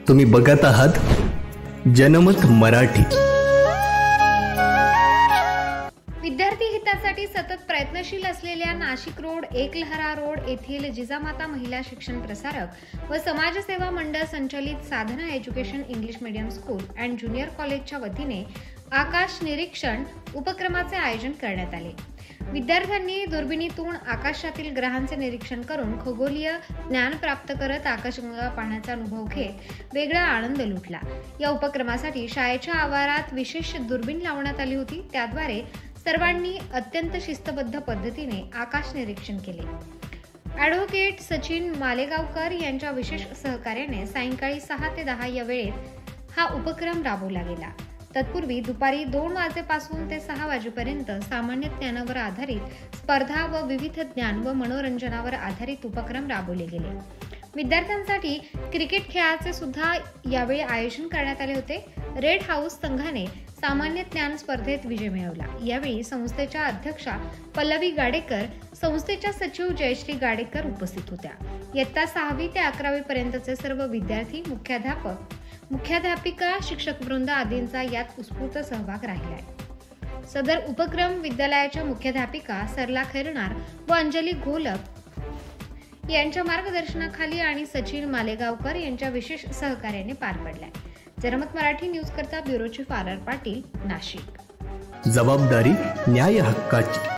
तुम्ही बघत आहात जनमत मराठी। विद्यार्थी हितासाठी सतत प्रयत्नशील असलेल्या नाशिक रोड एकलहरा रोड येथील जिजामाता महिला शिक्षण प्रसारक व समाजसेवा मंडळ संचलित Sadhana education English medium school and junior कॉलेजच्या वतीने आकाश निरीक्षण उपक्रमाचे आयोजन करण्यात आले। विद्यार्थ्यांनी दुर्बिणीतून आकाशातील ग्रहांचे निरीक्षण करून खगोलीय ज्ञान प्राप्त करत आकाशगंगा पाहण्याचा अनुभव घेत वेगळा आनंद लुटला। या उपक्रमासाठी शाळेच्या आवारात विशेष दुर्बीण लावण्यात आली होती। त्याद्वारे सर्वांनी अत्यंत शिस्तबद्ध पद्धतीने आकाश निरीक्षण केले। ॲडव्होकेट सचिन मालेगावकर यांच्या विशेष सहकार्याने सायंकाळी 6 ते 10 या वेळेत हा उपक्रम राबवला गेला। तत्पूर्वी दुपारी 2 वाजेपासून ते 6 वाजेपर्यंत सामान्य ज्ञानावर आधारित स्पर्धा व विविध ज्ञान व मनोरंजनावर आधारित उपक्रम राबवले गेले। विद्यार्थ्यांसाठी क्रिकेट खेळाचे सुद्धा यावेळी आयोजन करण्यात आले होते। रेड हाऊस संघाने सामान्य ज्ञान स्पर्धेत विजय मिळवला। यावेळी संस्थेच्या अध्यक्षा पल्लवी गाडेकर, संस्थेच्या सचिव जयश्री गाडेकर उपस्थित होत्या। इयत्ता 6वी ते 11वी पर्यंतचे सर्व विद्यार्थी, मुख्याध्यापिका, शिक्षक वृंद आदींचा यात उत्स्फूर्त सहभाग राहिलाय। सदर उपक्रम विद्यालयाच्या मुख्याध्यापिका सरला खैरनार व अंजली घोलप यांच्या मार्गदर्शनाखाली आणि सचिन मालेगावकर यांच्या विशेष सहकार्याने पार पडलाय। जनमत मराठी न्यूज करता bureau chief R Patil, Nashik. जबाबदारी न्याय हक्काची।